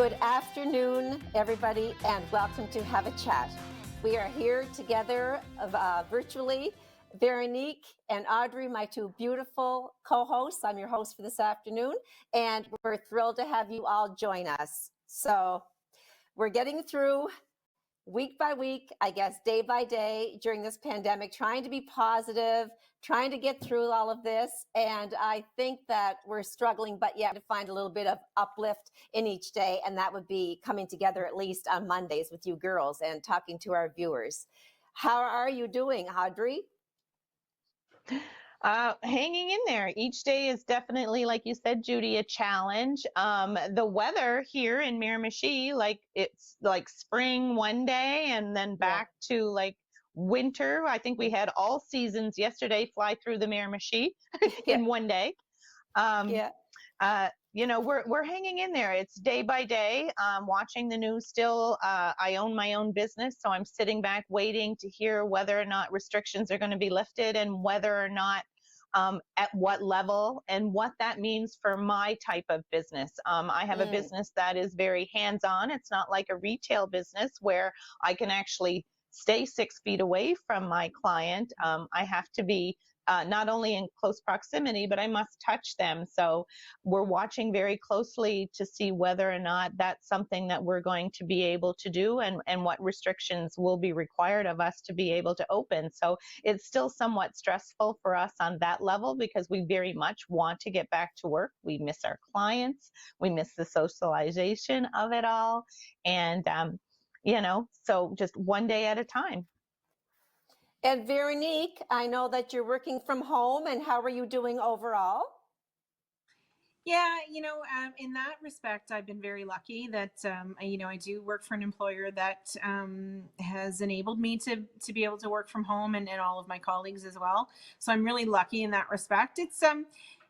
Good afternoon, everybody, and welcome to Have a Chat. We are here together virtually. Veronique and Audrey, my two beautiful co-hosts. I'm your host for this afternoon, and we're thrilled to have you all join us. So we're getting through week by week, I guess, day by day during this pandemic, trying to be positive, trying to get through all of this. And I think that we're struggling, but yeah, to find a little bit of uplift in each day. And that would be coming together at least on Mondays with you girls and talking to our viewers. How are you doing, Audrey? Hanging in there. Each day is definitely, like you said, Judy, a challenge. The weather here in Miramichi, like it's like spring one day and then back to like winter. I think we had all seasons yesterday fly through the Miramichi in one day. We're hanging in there. It's day by day. Watching the news still. I own my own business, so I'm sitting back waiting to hear whether or not restrictions are going to be lifted and whether or not at what level and what that means for my type of business. I have a business that is very hands-on. It's not like a retail business where I can actually stay 6 feet away from my client. I have to be not only in close proximity, but I must touch them. So we're watching very closely to see whether or not that's something that we're going to be able to do and what restrictions will be required of us to be able to open. So it's still somewhat stressful for us on that level because we very much want to get back to work. We miss our clients. We miss the socialization of it all. And, so just one day at a time. And Veronique, I know that you're working from home, and how are you doing overall? Yeah, in that respect, I've been very lucky that, I do work for an employer that has enabled me to be able to work from home and all of my colleagues as well. So I'm really lucky in that respect. It's,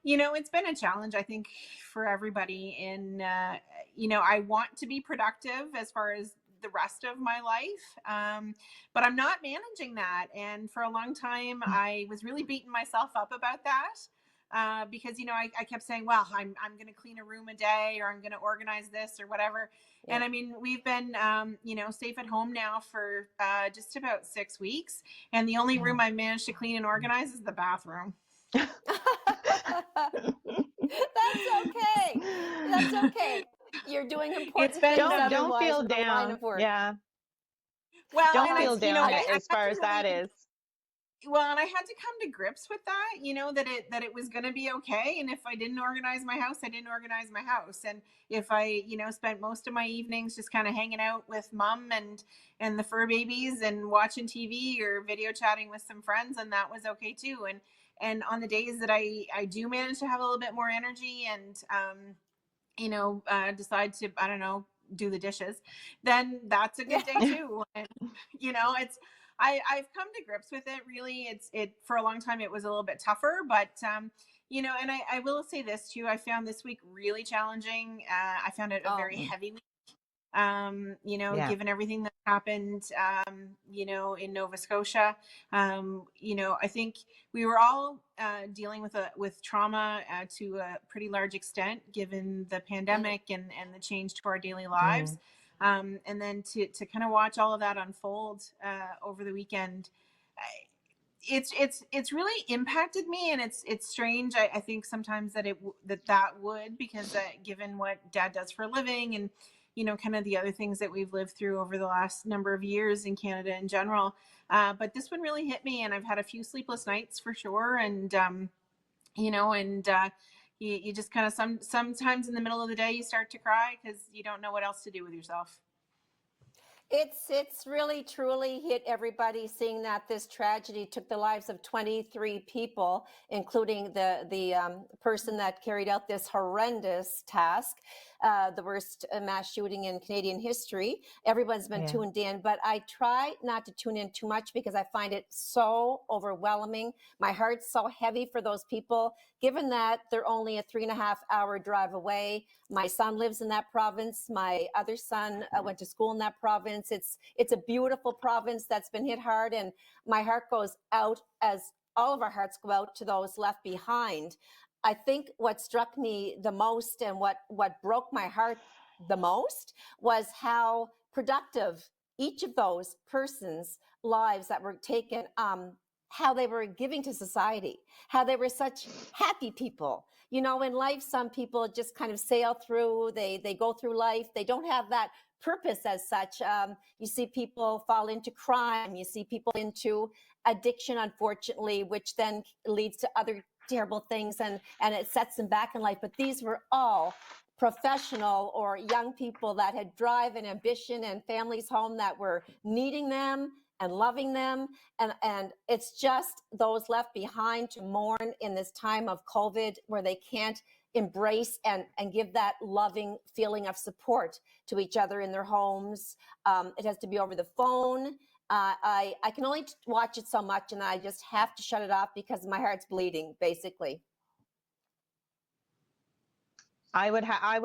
it's been a challenge, I think, for everybody I want to be productive as far as the rest of my life. But I'm not managing that. And for a long time, I was really beating myself up about that. Because, I kept saying, well, I'm going to clean a room a day, or I'm going to organize this or whatever. Yeah. And I mean, we've been, safe at home now for just about 6 weeks. And the only room I managed to clean and organize is the bathroom. That's okay. That's okay. You're doing important things. Don't feel down. Yeah. Well, don't feel down as far as that is. Well, and I had to come to grips with that, that it was going to be okay. And if I didn't organize my house, I didn't organize my house. And if I, spent most of my evenings just kind of hanging out with mom and the fur babies and watching TV or video chatting with some friends, and that was okay too. And on the days that I do manage to have a little bit more energy and, decide to, I don't know, do the dishes, then that's a good day too. And, I've come to grips with it. Really, it for a long time, it was a little bit tougher, but, and I will say this too, I found this week really challenging. I found it a very heavy week. Given everything that happened, in Nova Scotia, I think we were all dealing with trauma to a pretty large extent, given the pandemic and the change to our daily lives. And then to kind of watch all of that unfold over the weekend, it's really impacted me, and it's strange. I think sometimes that that would, because given what Dad does for a living and kind of the other things that we've lived through over the last number of years in Canada in general. But this one really hit me, and I've had a few sleepless nights for sure. And, you just kind of sometimes in the middle of the day, you start to cry because you don't know what else to do with yourself. It's really truly hit everybody, seeing that this tragedy took the lives of 23 people, including the person that carried out this horrendous task, the worst mass shooting in Canadian history. Everyone's been tuned in, but I try not to tune in too much because I find it so overwhelming. My heart's so heavy for those people, given that they're only a 3.5-hour drive away. My son lives in that province. My other son went to school in that province. It's a beautiful province that's been hit hard, and my heart goes out, as all of our hearts go out, to those left behind. I think what struck me the most and what broke my heart the most was how productive each of those persons' lives that were taken, how they were giving to society, how they were such happy people. You know, in life, some people just kind of sail through, they go through life, they don't have that purpose as such. You see people fall into crime, you see people into addiction, unfortunately, which then leads to other terrible things, and it sets them back in life. But these were all professional or young people that had drive and ambition and families home that were needing them and loving them. And it's just those left behind to mourn in this time of COVID, where they can't embrace and give that loving feeling of support to each other in their homes. It has to be over the phone. I can only watch it so much, and I just have to shut it off because my heart's bleeding, basically. I would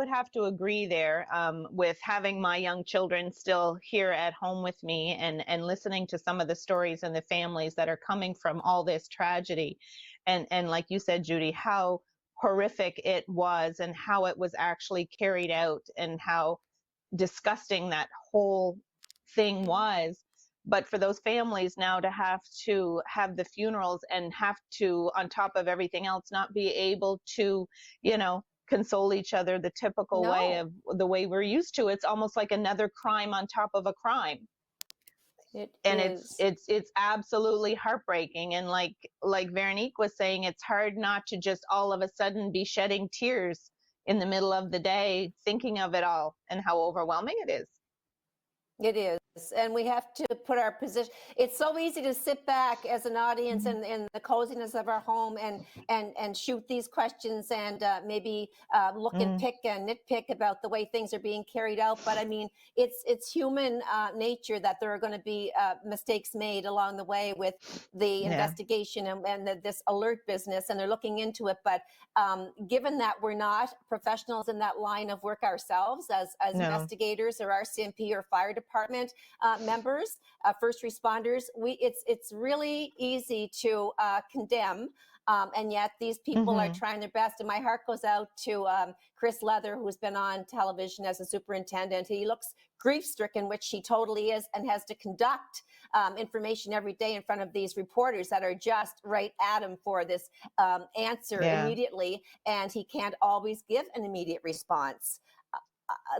have to agree there, with having my young children still here at home with me, and listening to some of the stories and the families that are coming from all this tragedy, and like you said, Judy, how horrific it was and how it was actually carried out and how disgusting that whole thing was. But for those families now to have the funerals and have to, on top of everything else, not be able to, console each other the typical way of the way we're used to. It's almost like another crime on top of a crime. It And is. it's absolutely heartbreaking. And like Veronique was saying, it's hard not to just all of a sudden be shedding tears in the middle of the day, thinking of it all and how overwhelming it is. It is. And we have to put our position. It's so easy to sit back as an audience in the coziness of our home and shoot these questions and maybe look and pick and nitpick about the way things are being carried out. But I mean, it's human nature that there are going to be mistakes made along the way with the investigation and this alert business, and they're looking into it. But given that we're not professionals in that line of work ourselves as investigators or RCMP or fire department members, first responders, it's really easy to condemn, and yet these people are trying their best. And my heart goes out to Chris Leather, who's been on television as a superintendent. He looks grief-stricken, which he totally is, and has to conduct information every day in front of these reporters that are just right at him for this answer immediately, and he can't always give an immediate response.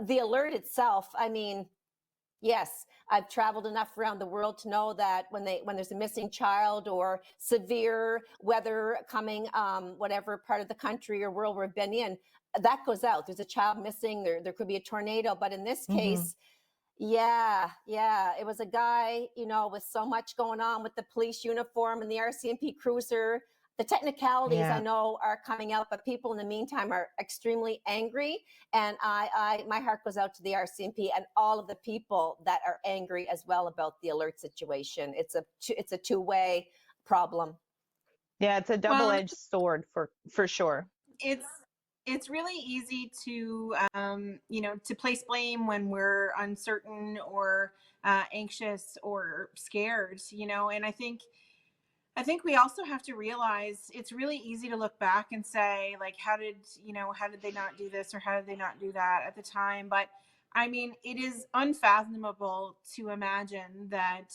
The alert itself, I mean, yes, I've traveled enough around the world to know that when there's a missing child or severe weather coming, whatever part of the country or world we've been in, that goes out. There's a child missing, there could be a tornado. But in this case, it was a guy, with so much going on with the police uniform and the RCMP cruiser. The technicalities I know are coming out, but people in the meantime are extremely angry. And my heart goes out to the RCMP and all of the people that are angry as well about the alert situation. It's a two-way problem. Yeah, it's a double-edged sword for sure. It's really easy to to place blame when we're uncertain or anxious or scared, and I think we also have to realize it's really easy to look back and say, like, how did they not do this or how did they not do that at the time? But I mean, it is unfathomable to imagine that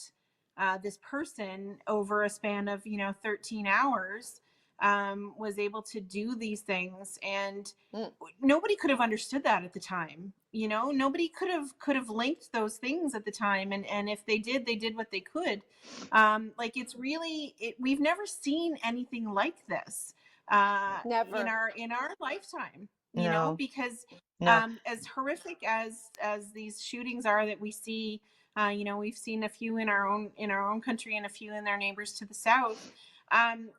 this person over a span of 13 hours was able to do these things, and nobody could have understood that at the time. Nobody could have linked those things at the time, and if they did what they could. It's really we've never seen anything like this Never. in our lifetime. Because as horrific as these shootings are that we see, we've seen a few in our own country and a few in their neighbors to the south.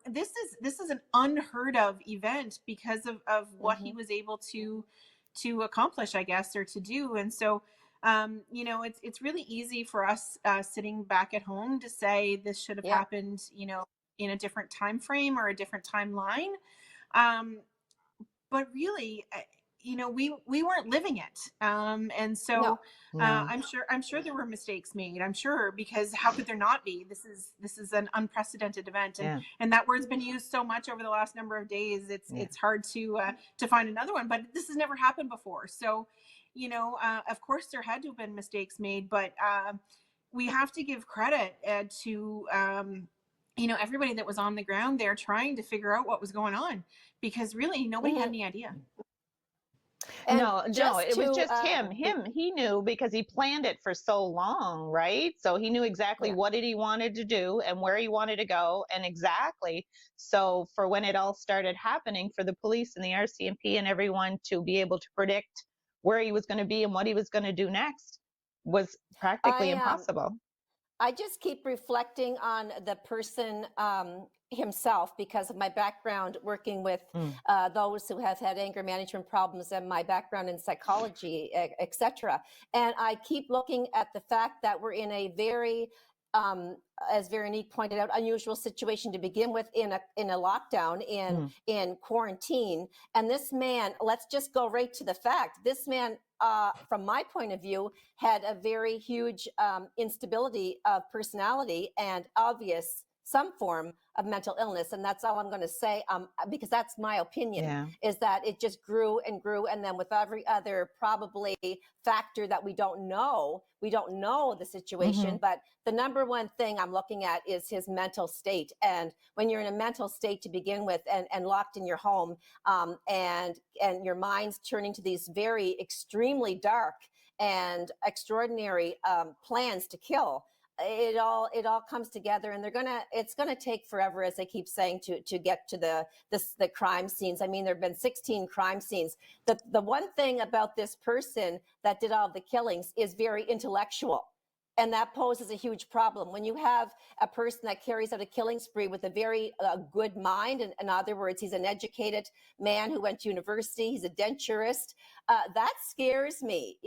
This is an unheard of event because of what he was able to accomplish, I guess, or to do. And so, it's really easy for us sitting back at home to say this should have happened, in a different time frame or a different timeline. But really, we weren't living it. And so I'm sure there were mistakes made. I'm sure, because how could there not be? This is an unprecedented event. And that word's been used so much over the last number of days. It's hard to find another one, but this has never happened before. So Of course there had to have been mistakes made, but we have to give credit to everybody that was on the ground there trying to figure out what was going on, because really nobody had any idea. And No, it was just him. uh, He knew because he planned it for so long, right? So he knew exactly Yeah. what he wanted to do and where he wanted to go, and exactly. So for when it all started happening, for the police and the RCMP and everyone to be able to predict where he was going to be and what he was going to do next was practically I impossible. I just keep reflecting on the person himself because of my background working with those who have had anger management problems and my background in psychology, etc. And I keep looking at the fact that we're in a very, as Veronique pointed out, unusual situation to begin with, in a lockdown, in quarantine. And this man, let's just go right to the fact. This man, from my point of view, had a very huge instability of personality and obvious some form of mental illness. And that's all I'm going to say, because that's my opinion, is that it just grew and grew. And then with every other probably factor that we don't know the situation, but the number one thing I'm looking at is his mental state. And when you're in a mental state to begin with and locked in your home, and your mind's turning to these very extremely dark and extraordinary plans to kill, it all comes together, and it's gonna take forever, as I keep saying, to get to the crime scenes. I mean, there have been 16 crime scenes. The one thing about this person that did all the killings is very intellectual. And that poses a huge problem. When you have a person that carries out a killing spree with a very good mind, and in other words, he's an educated man who went to university, he's a denturist, that scares me.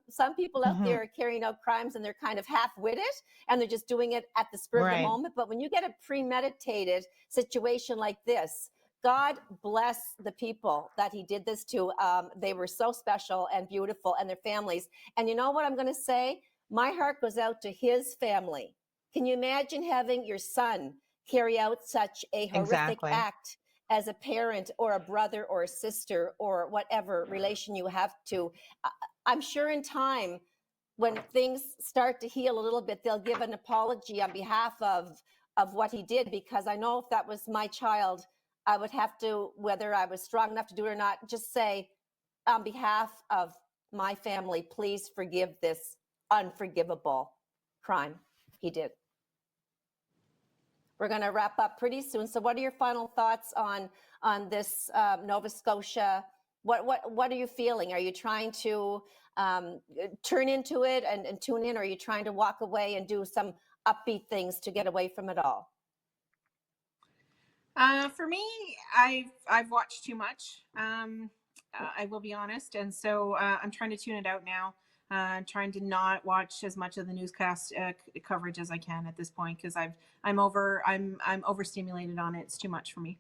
Some people out there are carrying out crimes and they're kind of half-witted and they're just doing it at the spur of the moment. But when you get a premeditated situation like this, God bless the people that he did this to. They were so special and beautiful, and their families. And you know what I'm going to say? My heart goes out to his family. Can you imagine having your son carry out such a horrific act as a parent or a brother or a sister or whatever relation you have to? I'm sure in time, when things start to heal a little bit, they'll give an apology on behalf of what he did, because I know if that was my child, I would have to, whether I was strong enough to do it or not, just say, on behalf of my family, please forgive this unforgivable crime he did. We're going to wrap up pretty soon. So what are your final thoughts on this Nova Scotia? What are you feeling? Are you trying to turn into it and tune in? Or are you trying to walk away and do some upbeat things to get away from it all? For me, I've watched too much. I will be honest. And so I'm trying to tune it out now. Trying to not watch as much of the newscast coverage as I can at this point, because I'm overstimulated on it. It's too much for me.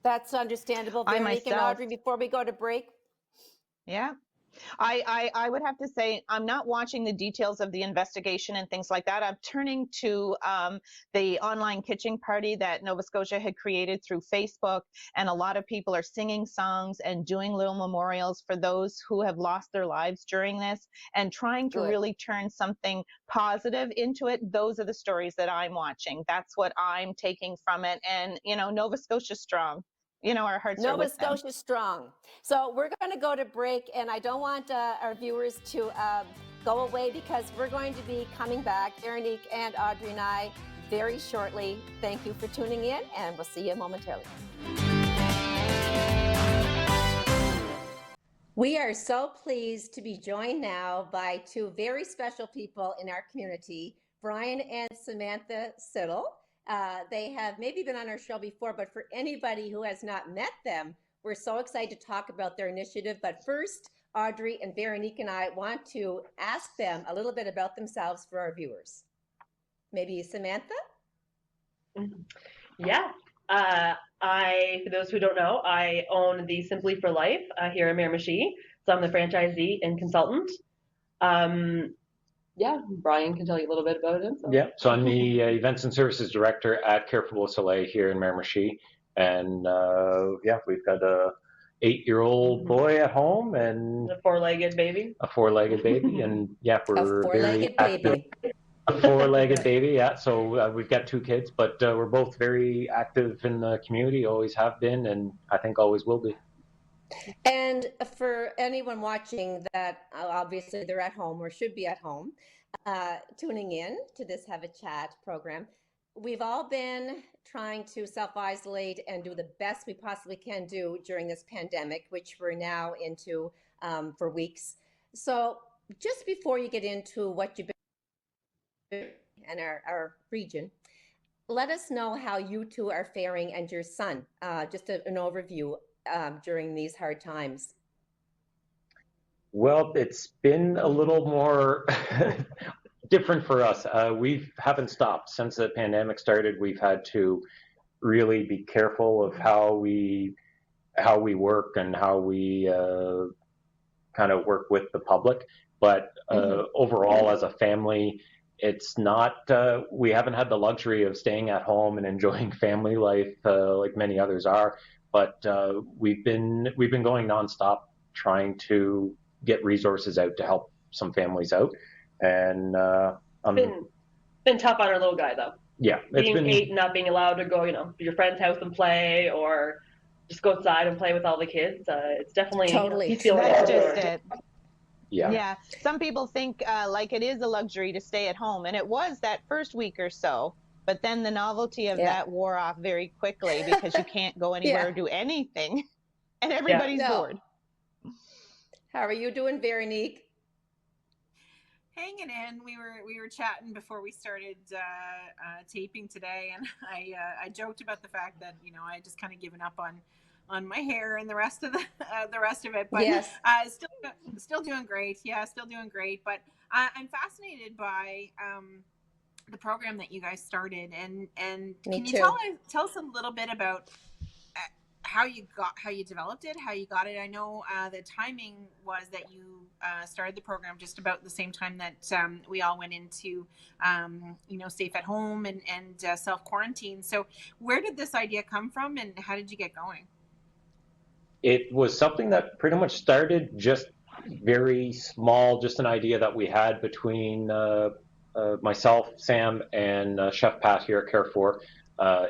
That's understandable. Veronique and Audrey, before we go to break. Yeah. I would have to say I'm not watching the details of the investigation and things like that. I'm turning to the online kitchen party that Nova Scotia had created through Facebook, and a lot of people are singing songs and doing little memorials for those who have lost their lives during this, and trying to really turn something positive into it. Those are the stories that I'm watching. That's what I'm taking from it. And, Nova Scotia's strong. Our hearts are with them. Nova Scotia strong. So we're going to go to break, and I don't want our viewers to go away, because we're going to be coming back, Veronique and Audrey and I, very shortly. Thank you for tuning in, and we'll see you momentarily. We are so pleased to be joined now by two very special people in our community, Brian and Samantha Siddall. They have maybe been on our show before, but for anybody who has not met them, we're so excited to talk about their initiative. But first, Audrey and Veronique and I want to ask them a little bit about themselves for our viewers. Maybe Samantha? Yeah. For those who don't know, I own the Simply for Life here in Miramichi. So I'm the franchisee and consultant. Yeah, Brian can tell you a little bit about it. So. Yeah, so I'm the Events and Services Director at Care for Beau Soleil here in Miramichi. And we've got a 8-year-old boy at home and The four-legged baby. a 4-legged baby. And yeah, A we're very four-legged active. baby. A 4-legged baby, yeah. So we've got 2 kids, but we're both very active in the community, always have been, and I think always will be. And for anyone watching that, obviously they're at home or should be at home, tuning in to this Have a Chat program, we've all been trying to self-isolate and do the best we possibly can do during this pandemic, which we're now into for weeks. So just before you get into what you've been doing in our region, let us know how you two are faring and your son, just an overview during these hard times. Well, it's been a little more different for us. We haven't stopped since the pandemic started. We've had to really be careful of how we work and how we kind of work with the public. But overall, as a family, it's not. We haven't had the luxury of staying at home and enjoying family life like many others are. But we've been going nonstop, trying to get resources out to help some families out. And been tough on our little guy though. Yeah, being 8 and not being allowed to go, to your friend's house and play, or just go outside and play with all the kids. It's definitely Totally. he's feeling That's it. just it. Yeah. Some people think like it is a luxury to stay at home, and it was that first week or so, but then the novelty of that wore off very quickly because you can't go anywhere or do anything, and everybody's bored. How are you doing, Veronique? Hanging in. We were chatting before we started taping today, and I joked about the fact that I just kind of given up on my hair and the rest of it, but yes. Still doing great. Yeah, still doing great. But I'm fascinated by the program that you guys started, and Me can you too. tell us a little bit about how you developed it, how you got it? I know the timing was that you started the program just about the same time that we all went into safe at home and self quarantine. So where did this idea come from, and how did you get going? It was something that pretty much started just very small, just an idea that we had between myself, Sam, and Chef Pat here at Carrefour.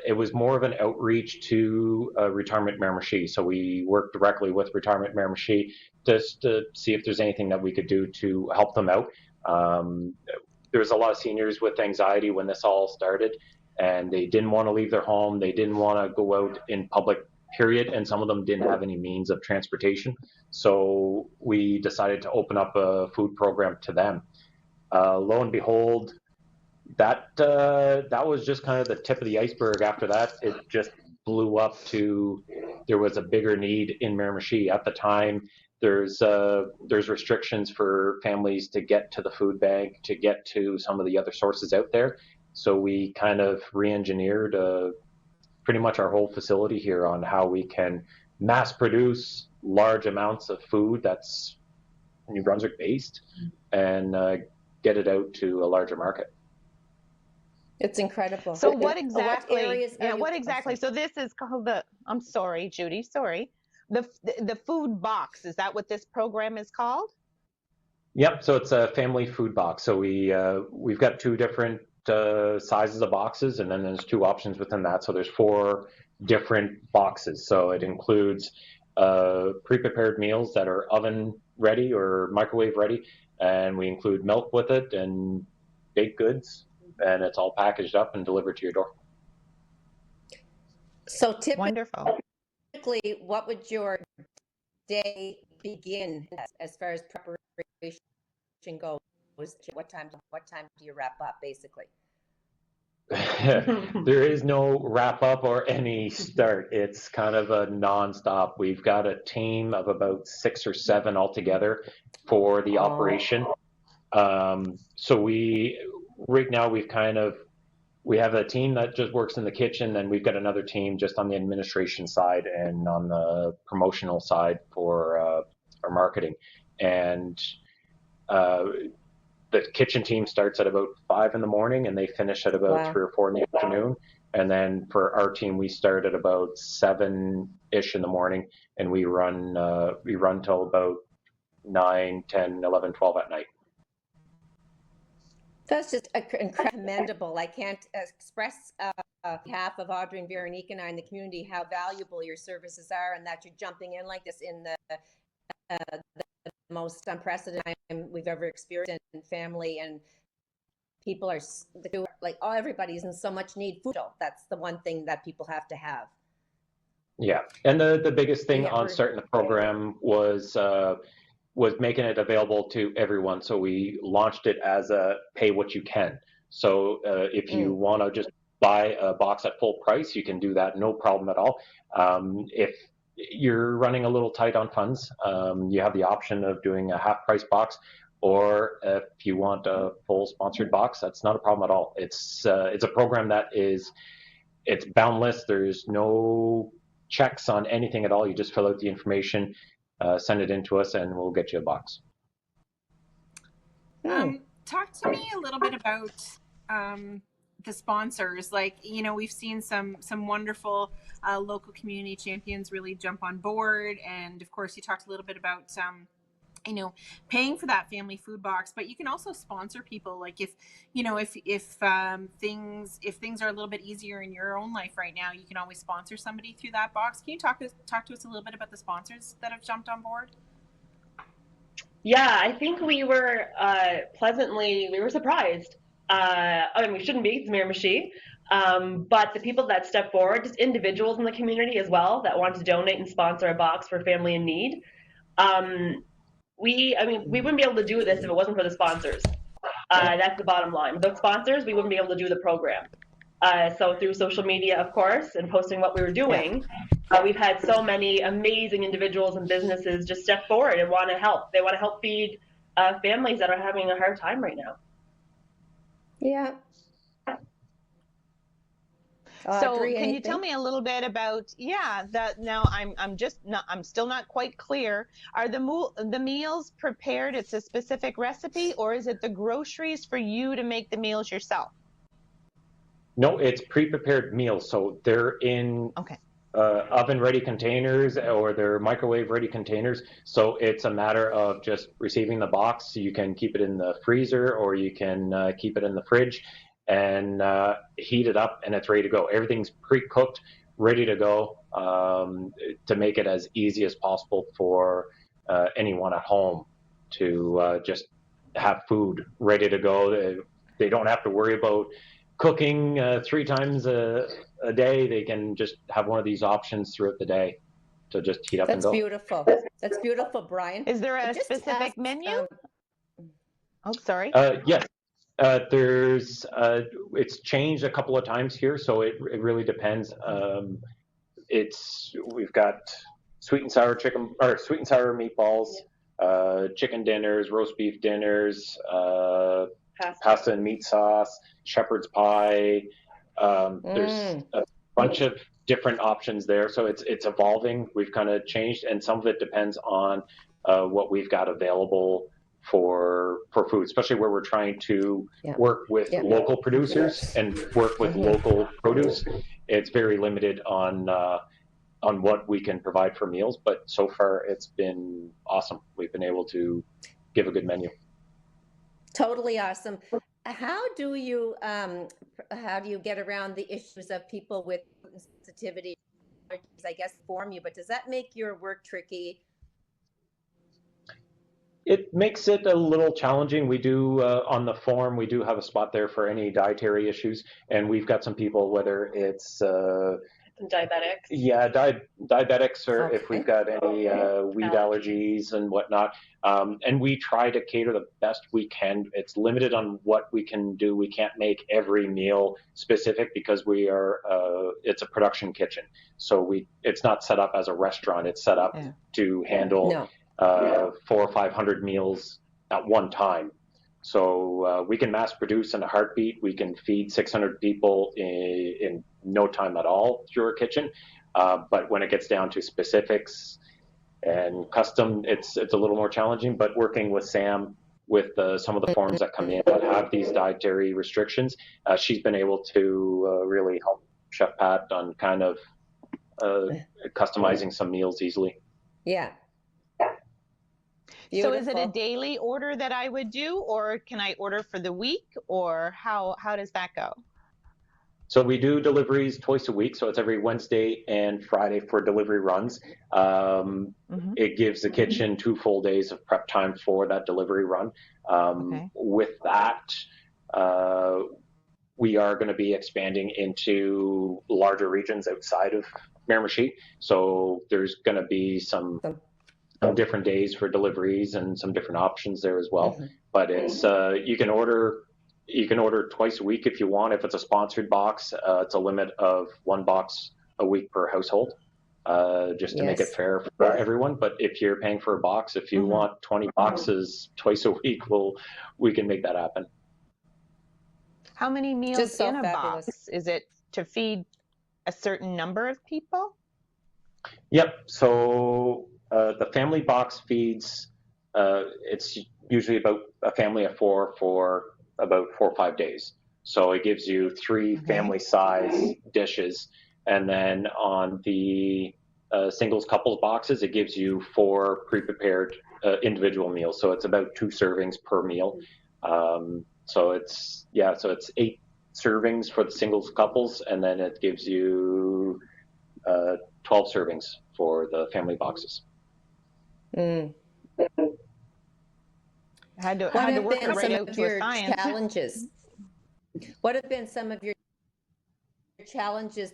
It was more of an outreach to Retirement Miramichi. So we worked directly with Retirement Miramichi just to see if there's anything that we could do to help them out. There was a lot of seniors with anxiety when this all started, and they didn't want to leave their home. They didn't want to go out in public, period, and some of them didn't have any means of transportation. So we decided to open up a food program to them. Lo and behold, that was just kind of the tip of the iceberg. After that, it just blew up to there was a bigger need in Miramichi at the time. There's restrictions for families to get to the food bank, to get to some of the other sources out there. So we kind of re-engineered pretty much our whole facility here on how we can mass produce large amounts of food that's New Brunswick based and get it out to a larger market. It's incredible. So what exactly? What exactly? So this is called I'm sorry, Judy. Sorry. The food box. Is that what this program is called? Yep. So it's a family food box. So we've got 2 different sizes of boxes, and then there's 2 options within that. So there's 4 different boxes. So it includes pre-prepared meals that are oven ready or microwave ready, and we include milk with it and baked goods, and it's all packaged up and delivered to your door. So typically, wonderful. What would your day begin as far as preparation goes? What time do you wrap up, basically? There is no wrap up or any start. It's kind of a nonstop. We've got a team of about 6 or 7 altogether for the operation. So right now we have a team that just works in the kitchen, and we've got another team just on the administration side and on the promotional side for our marketing. And the kitchen team starts at about 5 in the morning, and they finish at about 3 or 4 in the afternoon. And then for our team, we start at about 7-ish in the morning, and we run till about 9, 10, 11, 12 at night. That's just commendable. I can't express on behalf of Audrey and Veronique and I in the community how valuable your services are, and that you're jumping in like this in the most unprecedented time we've ever experienced in family, and people are like, oh, everybody's in so much need food. That's the one thing that people have to have. Yeah, and the biggest thing on starting the program was making it available to everyone. So we launched it as a pay what you can. So if you want to just buy a box at full price, you can do that, no problem at all. If you're running a little tight on funds, you have the option of doing a half price box, or if you want a full sponsored box, that's not a problem at all. It's a program that it's boundless. There's no checks on anything at all. You just fill out the information, send it in to us, and we'll get you a box. Talk to me a little bit about the sponsors. Like, you know, we've seen some wonderful local community champions really jump on board, and of course you talked a little bit about you know, paying for that family food box, but you can also sponsor people. Like if things are a little bit easier in your own life right now, you can always sponsor somebody through that box. Can you talk to us a little bit about the sponsors that have jumped on board? Yeah, I think we were surprised. I mean, we shouldn't be, it's Miramichi. But the people that stepped forward, just individuals in the community as well, that wanted to donate and sponsor a box for family in need. We wouldn't be able to do this if it wasn't for the sponsors. That's the bottom line. Without sponsors, we wouldn't be able to do the program. So through social media, of course, and posting what we were doing, we've had so many amazing individuals and businesses just step forward and want to help. They want to help feed families that are having a hard time right now. Yeah. So Audrey, can you tell me a little bit about, I'm still not quite clear. Are the meals prepared? It's a specific recipe, or is it the groceries for you to make the meals yourself? No, it's pre-prepared meals. So they're in oven-ready containers, or they're microwave-ready containers. So it's a matter of just receiving the box. You can keep it in the freezer, or you can keep it in the fridge and heat it up, and it's ready to go. Everything's pre-cooked, ready to go, to make it as easy as possible for anyone at home to just have food ready to go. They don't have to worry about cooking 3 times a day. They can just have one of these options throughout the day to just heat up and go. That's beautiful. That's beautiful, Brian. Is there a specific menu? Sorry. Yes. There's it's changed a couple of times here, so it really depends. We've got sweet and sour meatballs, chicken dinners, roast beef dinners, pasta and meat sauce, shepherd's pie. There's a bunch of different options there, so it's evolving. We've kind of changed, and some of it depends on what we've got available for food, especially where we're trying to work with local producers and work with local produce. It's very limited on what we can provide for meals, but so far it's been awesome. We've been able to give a good menu. Totally awesome. How do you get around the issues of people with sensitivity? I guess form you, but does that make your work tricky? It makes it a little challenging. We do, on the form, we do have a spot there for any dietary issues, and we've got some people, whether it's diabetics. Yeah, diabetics, or if we've got any wheat allergies and whatnot. And we try to cater the best we can. It's limited on what we can do. We can't make every meal specific because we are, it's a production kitchen. So it's not set up as a restaurant. It's set up to handle 400 or 500 meals at one time. So we can mass produce in a heartbeat. We can feed 600 people in no time at all through our kitchen. But when it gets down to specifics and custom, it's a little more challenging. But working with Sam with some of the forms that come in that have these dietary restrictions, she's been able to really help Chef Pat on kind of customizing some meals easily. Yeah. So is it a Beautiful. daily order that I would do, or can I order for the week, or how does that go? So we do deliveries twice a week, so it's every Wednesday and Friday for delivery runs. It gives the kitchen 2 full days of prep time for that delivery run. With that, we are going to be expanding into larger regions outside of Miramichi. So there's going to be some different days for deliveries and some different options there as well. But it's you can order twice a week if you want. If it's a sponsored box, it's a limit of 1 box a week per household, just to make it fair for everyone. But if you're paying for a box, if you want 20 boxes twice a week, we can make that happen. How many meals Just so in a fabulous. box? Is it to feed a certain number of people? Yep. So the family box feeds, it's usually about a family of 4 for about 4 or 5 days. So it gives you 3 family size dishes. And then on the singles couples boxes, it gives you 4 pre-prepared individual meals. So it's about 2 servings per meal. So it's 8 servings for the singles couples, and then it gives you 12 servings for the family boxes. I had to What work have it been right some out of to a your science. challenges? What have been some of your challenges?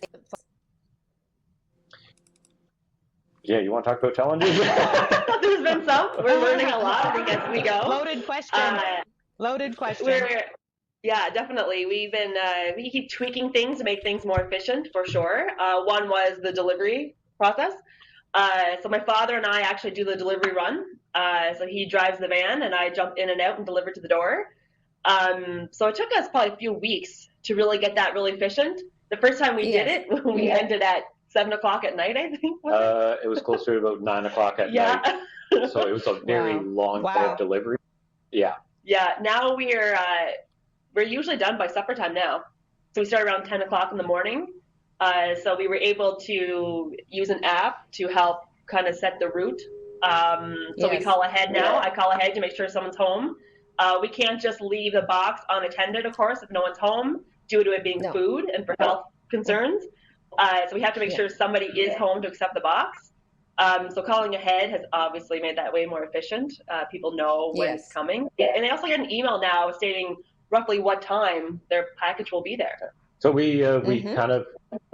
Yeah, you want to talk about challenges? There's been some. We're learning a lot, I think, as we go. Loaded question. Loaded question. Yeah, definitely. We've been we keep tweaking things to make things more efficient, for sure. One was the delivery process. So my father and I actually do the delivery run. So he drives the van, and I jump in and out and deliver to the door. So it took us probably a few weeks to really get that really efficient. The first time we did it, we ended at 7 o'clock at night, I think. It was closer to about 9 o'clock at night. So it was a very long day of delivery. Yeah. Yeah. Now we're usually done by supper time now. So we start around 10 o'clock in the morning. So we were able to use an app to help kind of set the route. So we call ahead now. I call ahead to make sure someone's home. We can't just leave the box unattended, of course, if no one's home, due to it being food and for health concerns. So we have to make sure somebody is home to accept the box. So calling ahead has obviously made that way more efficient. People know when it's coming. And they also get an email now stating roughly what time their package will be there. So we kind of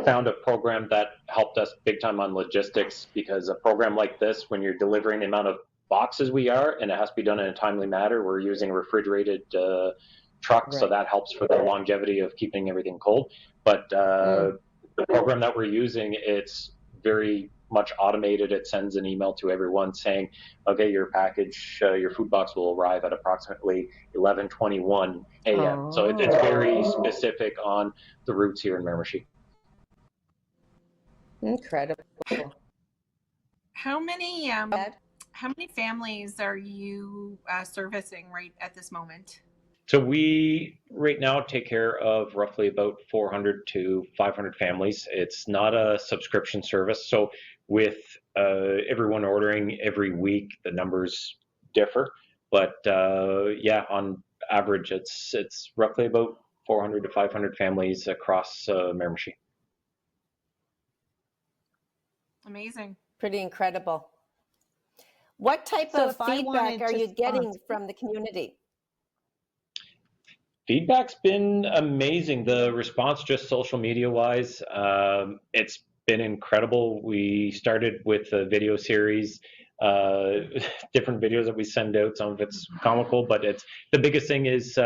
found a program that helped us big time on logistics, because a program like this, when you're delivering the amount of boxes we are, and it has to be done in a timely manner, we're using refrigerated trucks, so that helps for the longevity of keeping everything cold. But the program that we're using, it's very much automated. It sends an email to everyone saying, okay, your package, your food box will arrive at approximately 11:21 a.m. So it's very specific on the routes here in Miramichi. Incredible. How many families are you servicing right at this moment? So we right now take care of roughly about 400 to 500 families. It's not a subscription service. So with everyone ordering every week, the numbers differ. But on average, it's roughly about 400 to 500 families across Miramichi. Amazing. Pretty incredible. What type of feedback are you getting from the community? Feedback's been amazing. The response, just social media wise, it's been incredible. We started with a video series, different videos that we send out. Some of it's comical, but the biggest thing is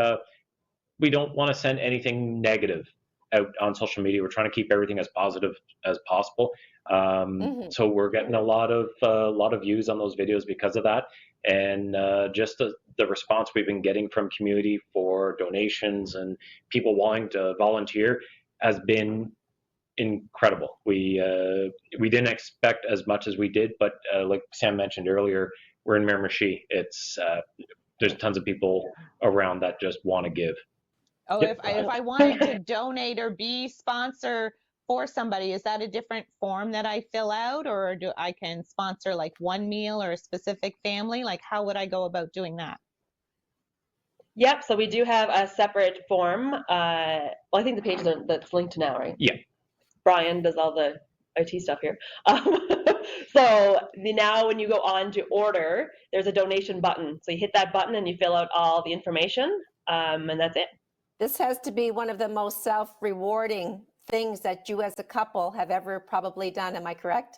we don't want to send anything negative out on social media. We're trying to keep everything as positive as possible. So we're getting a lot of views on those videos because of that, and just the response we've been getting from community for donations and people wanting to volunteer has been incredible. We didn't expect as much as we did, but like Sam mentioned earlier, we're in Miramichi. It's there's tons of people around that just want to give. If I wanted to donate or be sponsor for somebody, is that a different form that I fill out, or do I can sponsor like one meal or a specific family? Like, how would I go about doing that? Yep, so we do have a separate form. Well, I think the page that's linked now, right? Yeah. Brian does all the IT stuff here. So now when you go on to order, there's a donation button. So you hit that button and you fill out all the information, and that's it. This has to be one of the most self-rewarding things that you as a couple have ever probably done. Am I correct?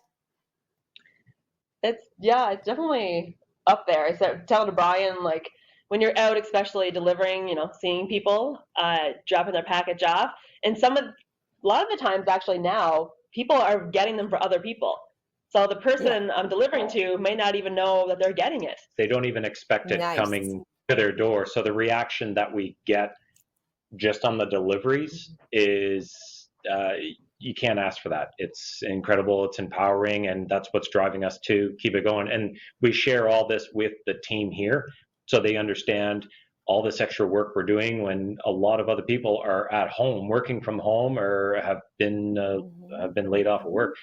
It's definitely up there. I started telling to Brian, like, when you're out, especially delivering, seeing people, dropping their package off, and a lot of the times actually now, people are getting them for other people. So the person I'm delivering to may not even know that they're getting it. They don't even expect it coming to their door. So the reaction that we get just on the deliveries is you can't ask for that. It's incredible. It's empowering, and that's what's driving us to keep it going. And we share all this with the team here, so they understand all this extra work we're doing when a lot of other people are at home, working from home, or have been laid off of work.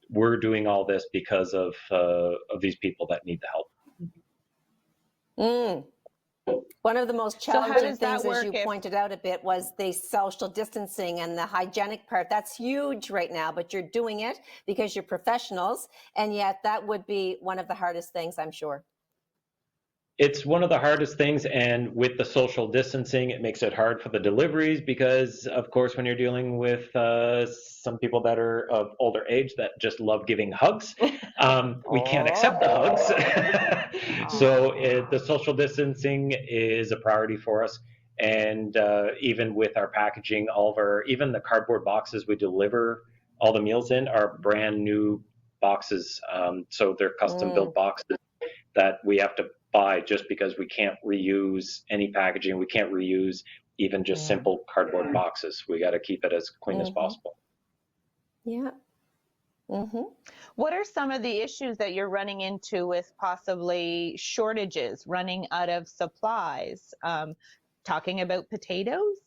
We're doing all this because of these people that need the help. One of the most challenging things, as you pointed out a bit, was the social distancing and the hygienic part. That's huge right now, but you're doing it because you're professionals, and yet that would be one of the hardest things, I'm sure. It's one of the hardest things, and with the social distancing, it makes it hard for the deliveries because, of course, when you're dealing with some people that are of older age that just love giving hugs, we can't accept the hugs. So the social distancing is a priority for us, and even with our packaging, even the cardboard boxes we deliver all the meals in are brand new boxes, so they're custom built boxes that we have to buy just because we can't reuse any packaging. We can't reuse even just simple cardboard boxes. We got to keep it as clean as possible. Yeah. What are some of the issues that you're running into with possibly shortages, running out of supplies? Talking about potatoes,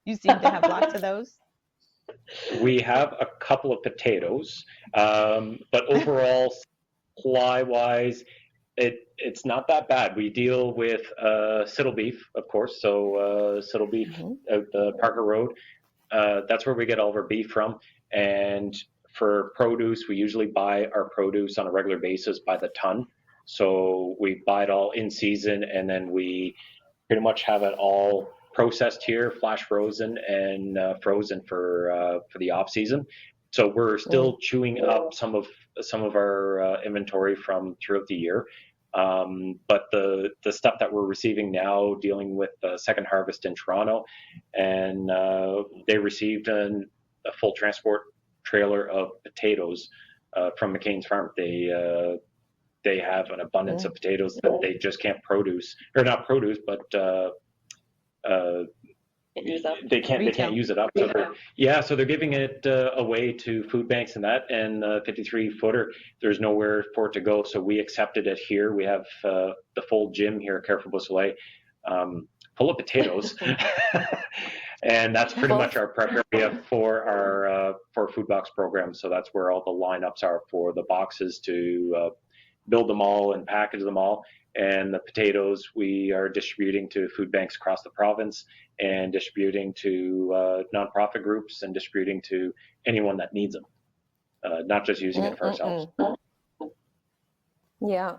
you seem to have lots of those. We have a couple of potatoes, but overall, supply-wise, it's not that bad. We deal with Siddall beef, of course. So Siddall beef out the Parker Road. That's where we get all of our beef from. And for produce, we usually buy our produce on a regular basis by the ton. So we buy it all in season, and then we pretty much have it all processed here, flash frozen, and frozen for the off season. So we're still chewing up some of our inventory from throughout the year. But the stuff that we're receiving now, dealing with the second harvest in Toronto, and they received a full transport trailer of potatoes from McCain's farm. They have an abundance of potatoes that they just can't they can't use it up. So they're giving it away to food banks and that. And 53-footer, there's nowhere for it to go. So we accepted it here. We have the full gym here at Carrefour Beausoleil, full of potatoes, and that's pretty much our prep area for our food box program. So that's where all the lineups are for the boxes to build them all and package them all. And the potatoes we are distributing to food banks across the province, and distributing to nonprofit groups, and distributing to anyone that needs them, not just using it for ourselves. Yeah.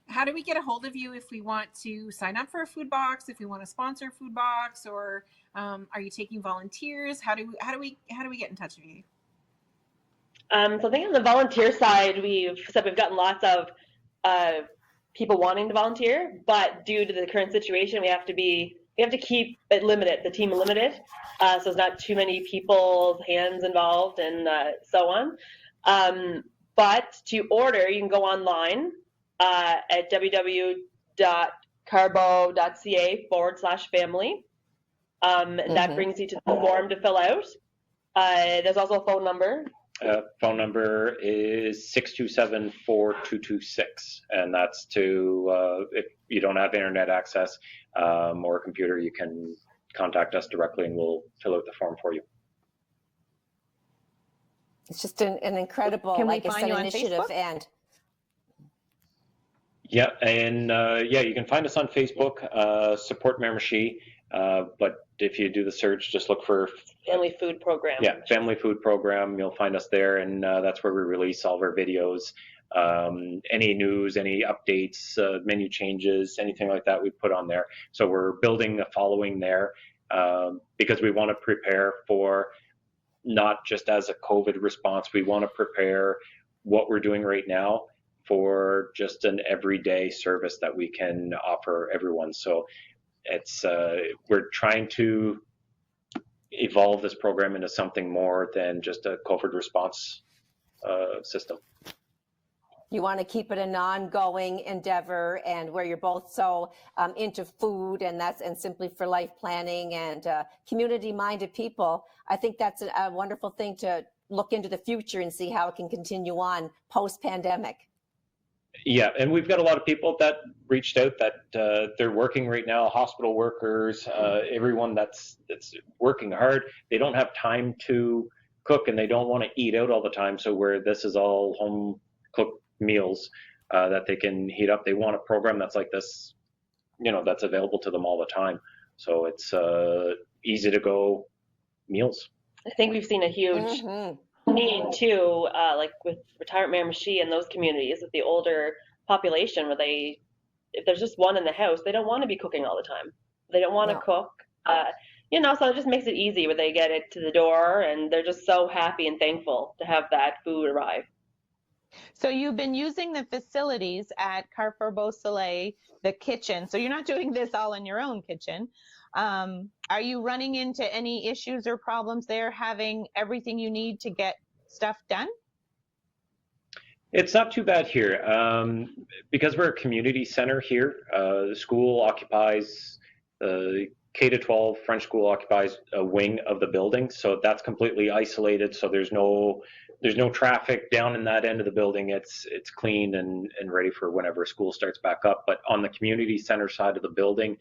How do we get a hold of you if we want to sign up for a food box, if we want to sponsor a food box, or are you taking volunteers? How do we get in touch with you? So I think on the volunteer side, we've gotten lots of people wanting to volunteer, but due to the current situation, we have to keep it limited, the team limited, so there's not too many people's hands involved and so on. But to order, you can go online at www.carbo.ca/family. That brings you to the form to fill out. There's also a phone number. Phone number is 627-4226, and that's to if you don't have internet access or a computer, you can contact us directly, and we'll fill out the form for you. It's just an incredible, Can we like I find said, you on initiative. Facebook? And Yeah, and you can find us on Facebook, Support Miramichi. But if you do the search, just look for Family food program. Yeah, Family Food Program. You'll find us there, and that's where we release all of our videos. Any news, any updates, menu changes, anything like that, we put on there. So we're building a following there because we want to prepare for not just as a COVID response. We want to prepare what we're doing right now for just an everyday service that we can offer everyone. So it's we're trying to evolve this program into something more than just a COVID response system. you want to keep it an ongoing endeavor, and where you're both so into food and Simply for Life planning and community-minded people. I think that's a wonderful thing to look into the future and see how it can continue on post-pandemic. Yeah, and we've got a lot of people that reached out that they're working right now, hospital workers, everyone that's working hard. They don't have time to cook and they don't want to eat out all the time. So where this is all home cooked meals that they can heat up, they want a program that's like this, that's available to them all the time. So it's easy to go meals. I think we've seen a huge need too, like with Retirement Miramichi and those communities with the older population, where if there's just one in the house, they don't want to be cooking all the time. They don't want to cook, so it just makes it easy where they get it to the door and they're just so happy and thankful to have that food arrive. So you've been using the facilities at Carrefour Beausoleil, the kitchen. So you're not doing this all in your own kitchen. Are you running into any issues or problems there, having everything you need to get stuff done? It's not too bad here because we're a community center here. The school occupies K-12 French school occupies a wing of the building, so that's completely isolated. So there's no traffic down in that end of the building. It's clean and ready for whenever school starts back up. But on the community center side of the building,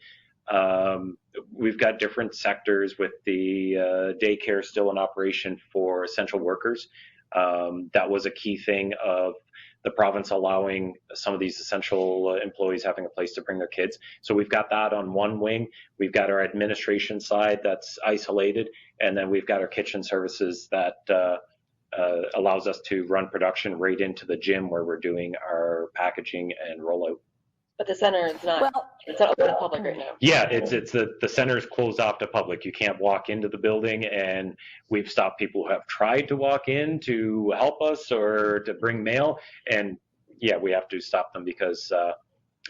we've got different sectors with the daycare still in operation for essential workers. That was a key thing of the province allowing some of these essential employees having a place to bring their kids. So we've got that on one wing. We've got our administration side that's isolated, and then we've got our kitchen services that allows us to run production right into the gym where we're doing our packaging and rollout. But the center is not, it's not open to the public right now. Yeah, it's the center is closed off to public. You can't walk into the building, and we've stopped people who have tried to walk in to help us or to bring mail, and yeah, we have to stop them because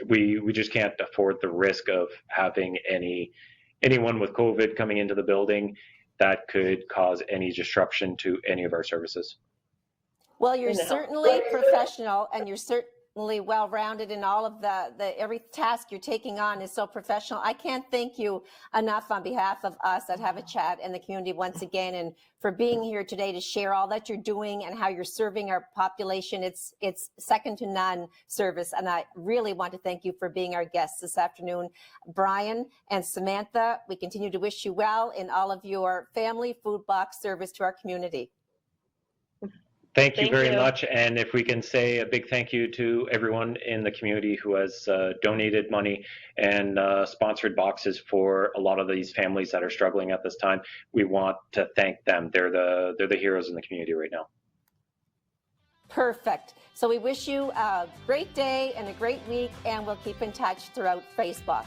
we just can't afford the risk of having anyone with COVID coming into the building that could cause any disruption to any of our services. Well, you're certainly professional, and you're certainly well-rounded in all of the every task you're taking on is so professional. I can't thank you enough on behalf of us at Have a Chat and the community once again, and for being here today to share all that you're doing and how you're serving our population. It's second to none service, and I really want to thank you for being our guests this afternoon. Brian and Samantha, we continue to wish you well in all of your family food box service to our community. Thank you very much. And if we can say a big thank you to everyone in the community who has donated money and sponsored boxes for a lot of these families that are struggling at this time. We want to thank them. They're the heroes in the community right now. Perfect. So we wish you a great day and a great week, and we'll keep in touch throughout Facebook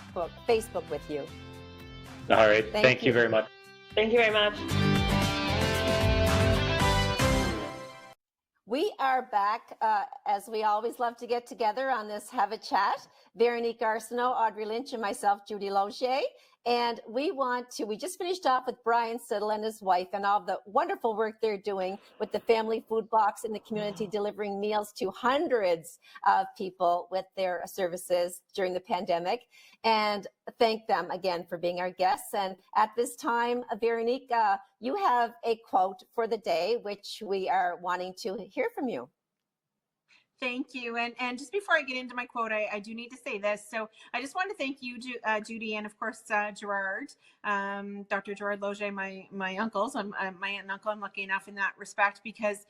with you. All right. Thank you very much. Thank you very much. We are back, as we always love to get together on this Have a Chat. Veronique Arsenault, Audrey Lynch, and myself, Judy Logier. And we just finished off with Brian Siddall and his wife and all the wonderful work they're doing with the family food box in the community, delivering meals to hundreds of people with their services during the pandemic. And thank them again for being our guests. And at this time, Veronique, you have a quote for the day, which we are wanting to hear from you. Thank you. And just before I get into my quote, I do need to say this. So I just want to thank you, Judy, and of course, Gerard, Dr. Gerard Loge, my uncles. My aunt and uncle. I'm lucky enough in that respect because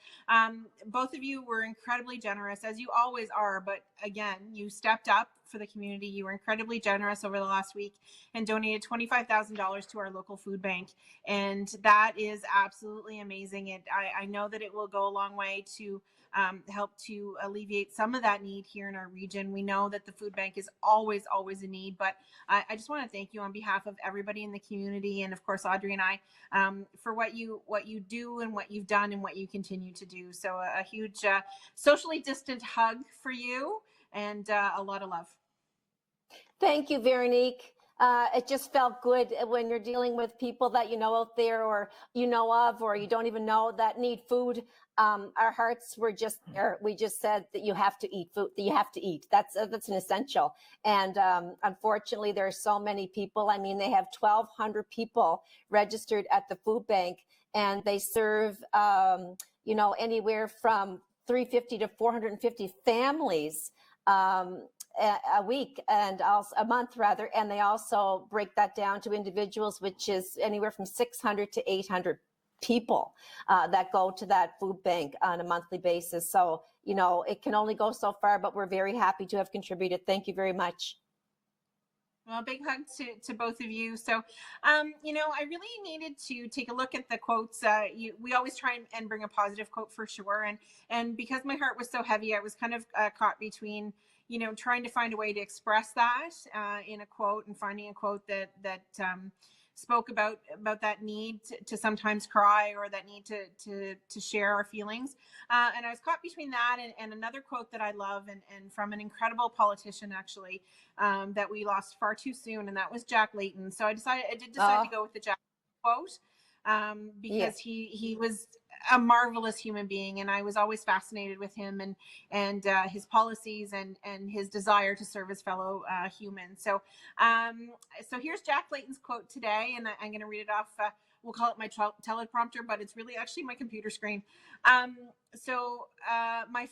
both of you were incredibly generous, as you always are. But again, you stepped up for the community. You were incredibly generous over the last week and donated $25,000 to our local food bank. And that is absolutely amazing. I know that it will go a long way to help to alleviate some of that need here in our region. We know that the food bank is always a need, but I just want to thank you on behalf of everybody in the community, and of course Audrey and I, for what you do and what you've done and what you continue to do. So a huge socially distant hug for you, and a lot of love. Thank you, Veronique. It just felt good when you're dealing with people that you know out there, or you know of, or you don't even know that need food. Our hearts were just there. We just said that you have to eat food. That you have to eat. That's an essential. And unfortunately, there are so many people. I mean, they have 1,200 people registered at the food bank, and they serve anywhere from 350 to 450 families. A week and also a month rather, and they also break that down to individuals, which is anywhere from 600 to 800 people that go to that food bank on a monthly basis. So it can only go so far, but we're very happy to have contributed. Thank you very much. Well, a big hug to both of you. So, I really needed to take a look at the quotes. We always try and bring a positive quote for sure. And because my heart was so heavy, I was kind of caught between, trying to find a way to express that in a quote and finding a quote that spoke about that need to sometimes cry, or that need to share our feelings. And I was caught between that and another quote that I love, and from an incredible politician, actually, that we lost far too soon, and that was Jack Layton. So I did decide to go with the Jack quote because he was a marvelous human being, and I was always fascinated with him and his policies and his desire to serve his fellow humans. So here's Jack Layton's quote today, and I'm going to read it off. We'll call it my teleprompter, but it's really actually my computer screen. My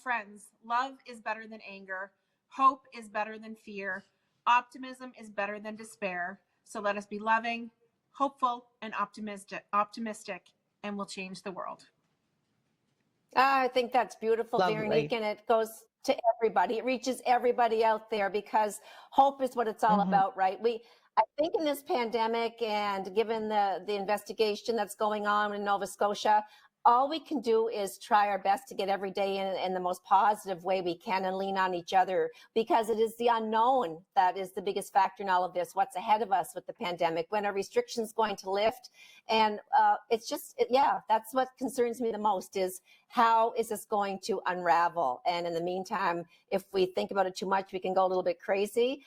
friends, love is better than anger. Hope is better than fear. Optimism is better than despair. So let us be loving, hopeful, and optimistic, and we'll change the world. I think that's beautiful, Lovely. Veronique, and it goes to everybody. It reaches everybody out there, because hope is what it's all about, right? I think in this pandemic, and given the investigation that's going on in Nova Scotia, all we can do is try our best to get every day in the most positive way we can, and lean on each other, because it is the unknown that is the biggest factor in all of this. What's ahead of us with the pandemic? When are restrictions going to lift? And that's what concerns me the most, is how is this going to unravel? And in the meantime, if we think about it too much, we can go a little bit crazy.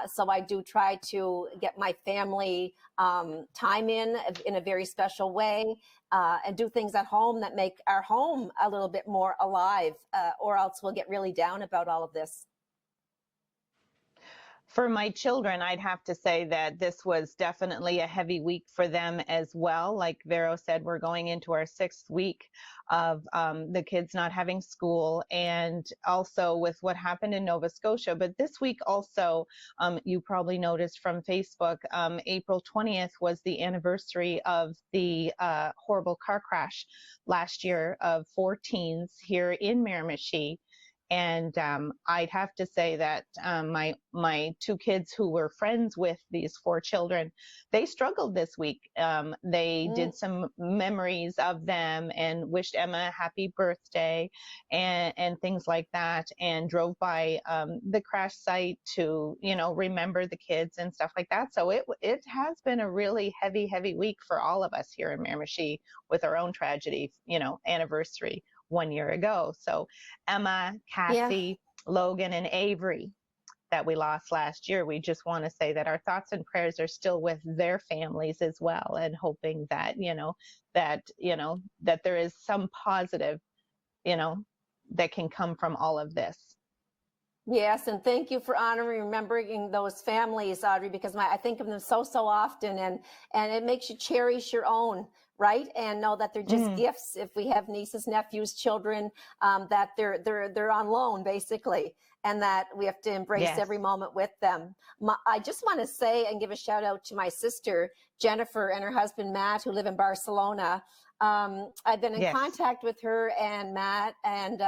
So I do try to get my family time in a very special way, and do things at home that make our home a little bit more alive, or else we'll get really down about all of this. For my children, I'd have to say that this was definitely a heavy week for them as well. Like Vero said, we're going into our 6th week of the kids not having school, and also with what happened in Nova Scotia. But this week also, you probably noticed from Facebook, April 20th was the anniversary of the horrible car crash last year of 4 teens here in Miramichi. And I'd have to say that my 2 kids who were friends with these 4 children, they struggled this week. They did some memories of them and wished Emma a happy birthday and things like that, and drove by the crash site to, remember the kids and stuff like that. So it has been a really heavy week for all of us here in Miramichi, with our own tragedy, anniversary 1 year ago. So Emma, Cassie, Logan, and Avery that we lost last year, we just want to say that our thoughts and prayers are still with their families as well, and hoping that, that there is some positive, that can come from all of this. Yes, and thank you for honoring, remembering those families, Audrey, because I think of them so often, and it makes you cherish your own, right? And know that they're just gifts. If we have nieces, nephews, children, that they're on loan basically, and that we have to embrace Yes. every moment with them. I just want to say and give a shout out to my sister Jennifer and her husband Matt, who live in Barcelona. I've been in Yes. contact with her and Matt, and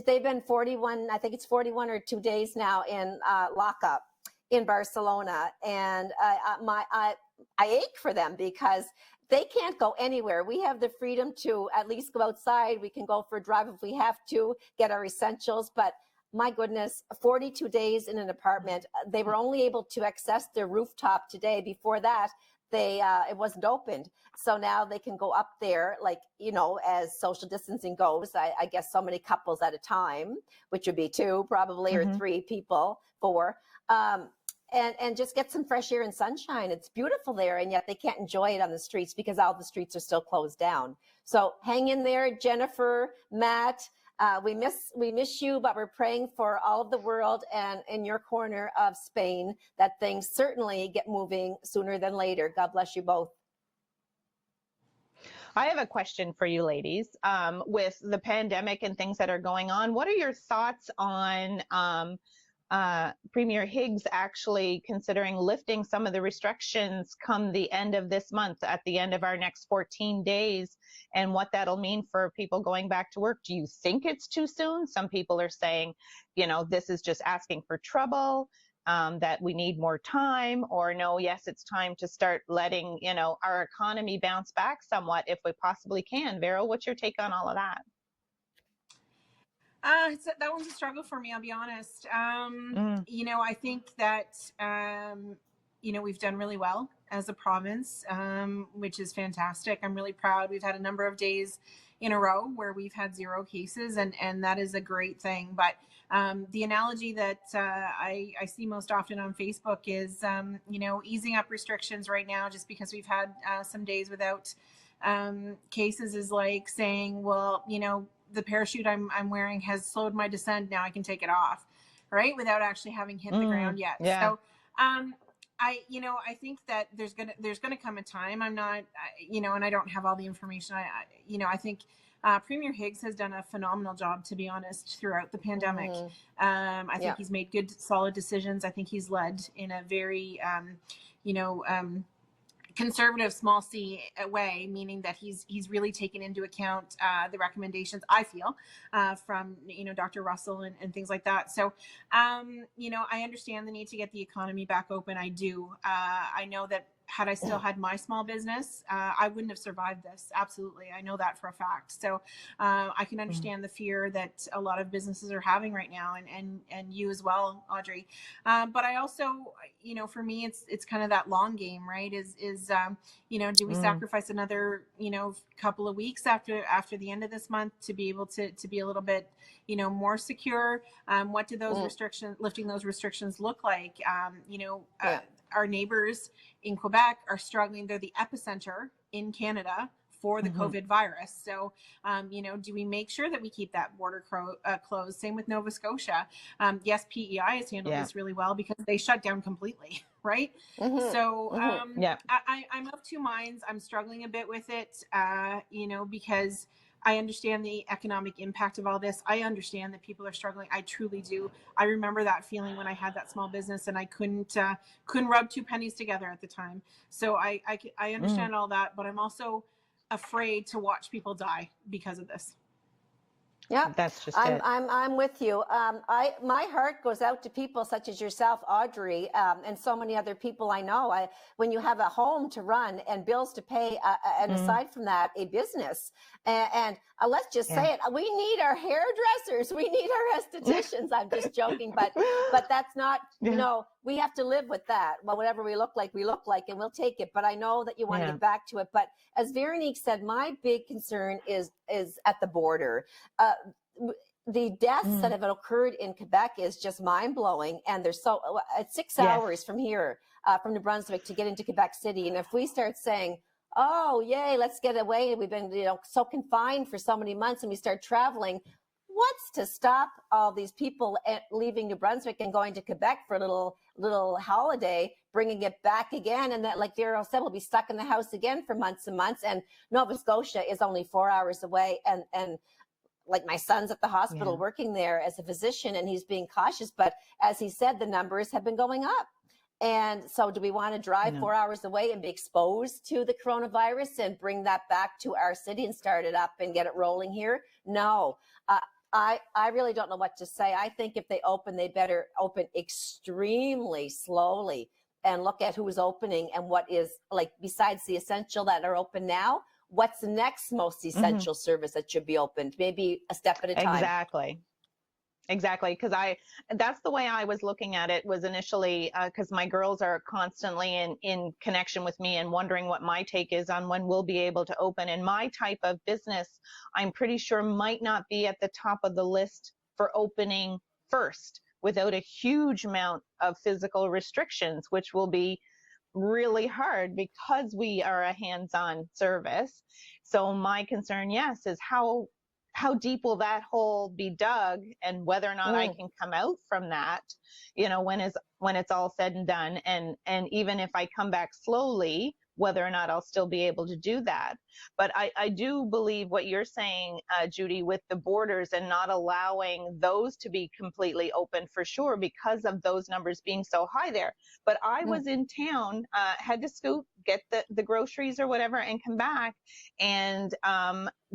they've been 41, I think it's 41 or 2 days now in lockup in Barcelona. And I ache for them because they can't go anywhere. We have the freedom to at least go outside. We can go for a drive if we have to, get our essentials. But my goodness, 42 days in an apartment. They were only able to access their rooftop today. Before that, it wasn't opened. So now they can go up there, like, as social distancing goes, I guess so many couples at a time, which would be 2 probably, or 3 people, 4, and just get some fresh air and sunshine. It's beautiful there, and yet they can't enjoy it on the streets because all the streets are still closed down. So hang in there, Jennifer, Matt. We miss you, but we're praying for all of the world and in your corner of Spain that things certainly get moving sooner than later. God bless you both. I have a question for you ladies. With the pandemic and things that are going on, what are your thoughts on Premier Higgs actually considering lifting some of the restrictions come the end of this month, at the end of our next 14 days, and what that'll mean for people going back to work? Do you think it's too soon? Some people are saying, this is just asking for trouble, that we need more time, or no, yes, it's time to start letting, our economy bounce back somewhat if we possibly can. Vero, what's your take on all of that? That one's a struggle for me, I'll be honest. I think that, we've done really well as a province, which is fantastic. I'm really proud. We've had a number of days in a row where we've had 0 cases, and that is a great thing. But the analogy that I see most often on Facebook is, easing up restrictions right now just because we've had some days without cases is like saying, well, the parachute I'm wearing has slowed my descent. Now I can take it off, right? Without actually having hit the ground yet. Yeah. So, I think that there's gonna come a time. I'm not, and I don't have all the information. I think Premier Higgs has done a phenomenal job, to be honest, throughout the pandemic. I think he's made good, solid decisions. I think he's led in a very, conservative, small c way, meaning that he's really taken into account the recommendations, I feel, from Dr. Russell and things like that. So I understand the need to get the economy back open. I do. I know that had I still had my small business, I wouldn't have survived this. Absolutely. I know that for a fact. So I can understand the fear that a lot of businesses are having right now, and you as well, Audrey. But I also, for me, it's kind of that long game, right? Do we sacrifice another, couple of weeks after the end of this month to be able to be a little bit, more secure? What do those lifting those restrictions look like? Our neighbors in Quebec are struggling. They're the epicenter in Canada for the COVID virus. So, do we make sure that we keep that border closed? Same with Nova Scotia. Yes, PEI has handled this really well because they shut down completely, right? So, I'm of 2 minds. I'm struggling a bit with it, because I understand the economic impact of all this. I understand that people are struggling. I truly do. I remember that feeling when I had that small business and I couldn't rub 2 pennies together at the time. So I understand all that, but I'm also afraid to watch people die because of this. Yeah, that's just it. it. I'm with you. My heart goes out to people such as yourself, Audrey, and so many other people I know. When you have a home to run and bills to pay, and aside from that, a business, and let's just say it, we need our hairdressers, we need our estheticians. I'm just joking, but that's not. We have to live with that. Well, whatever we look like, and we'll take it. But I know that you want to get back to it. But as Veronique said, my big concern is at the border. The deaths that have occurred in Quebec is just mind blowing, and there's it's 6 hours from here, from New Brunswick, to get into Quebec City. And if we start saying, "Oh, yay, let's get away," we've been so confined for so many months, and we start traveling, what's to stop all these people leaving New Brunswick and going to Quebec for a little holiday, bringing it back again, and that, like Daryl said, we'll be stuck in the house again for months and months. And Nova Scotia is only 4 hours away, and like my son's at the hospital working there as a physician, and he's being cautious. But as he said, the numbers have been going up. And so do we want to drive 4 hours away and be exposed to the coronavirus and bring that back to our city and start it up and get it rolling here? No. I really don't know what to say. I think if they open, they better open extremely slowly and look at who's opening and what is, like, besides the essential that are open now, what's the next most essential service that should be opened? Maybe a step at a time. Exactly. Because that's the way I was looking at it, was initially, because my girls are constantly in connection with me and wondering what my take is on when we'll be able to open. And my type of business, I'm pretty sure, might not be at the top of the list for opening first without a huge amount of physical restrictions, which will be really hard because we are a hands-on service. So my concern, yes, is how deep will that hole be dug, and whether or not I can come out from that, when it's all said and done. And even if I come back slowly, whether or not I'll still be able to do that. But I do believe what you're saying, Judy, with the borders and not allowing those to be completely open, for sure, because of those numbers being so high there. But I was in town, had to scoot, get the groceries or whatever, and come back. And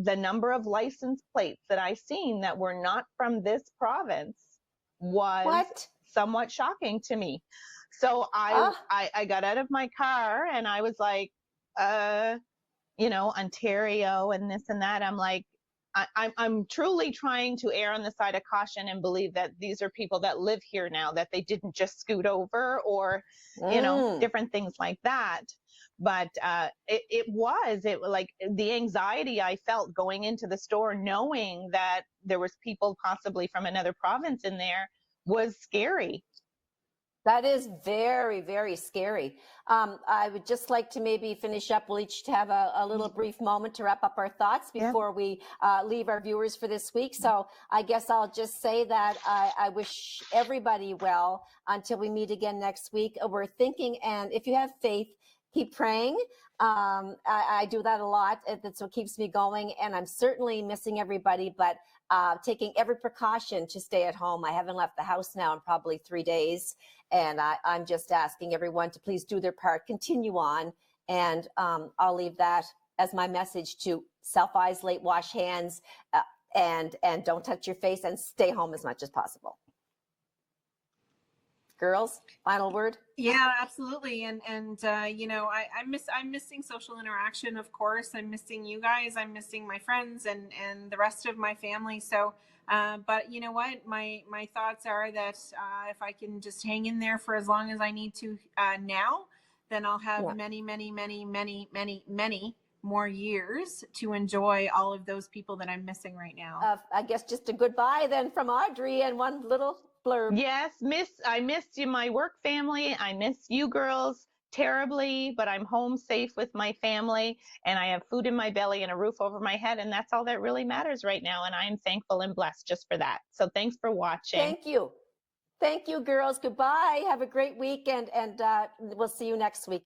the number of license plates that I seen that were not from this province was somewhat shocking to me. So I got out of my car and I was like, Ontario and this and that. I'm like, I'm truly trying to err on the side of caution and believe that these are people that live here now, that they didn't just scoot over or, different things like that. But it was like the anxiety I felt going into the store, knowing that there was people possibly from another province in there, was scary. That is very, very scary. I would just like to maybe finish up. We'll each have a little brief moment to wrap up our thoughts before we leave our viewers for this week. So I guess I'll just say that I wish everybody well until we meet again next week. We're thinking, and if you have faith, keep praying. I do that a lot. That's what keeps me going. And I'm certainly missing everybody, but taking every precaution to stay at home. I haven't left the house now in probably 3 days. And I'm just asking everyone to please do their part, continue on. And I'll leave that as my message to self-isolate, wash hands, and don't touch your face, and stay home as much as possible. Girls, final word? Yeah, absolutely. And I'm missing social interaction, of course. I'm missing you guys. I'm missing my friends and the rest of my family. So, but you know what? My thoughts are that if I can just hang in there for as long as I need to now, then I'll have many, many, many, many, many, many more years to enjoy all of those people that I'm missing right now. I guess just a goodbye then from Audrey, and one little blurb. Yes, I miss you, my work family. I miss you girls terribly, but I'm home safe with my family, and I have food in my belly and a roof over my head, and that's all that really matters right now. And I am thankful and blessed just for that. So thanks for watching. Thank you. Thank you, girls. Goodbye. Have a great week, and we'll see you next week.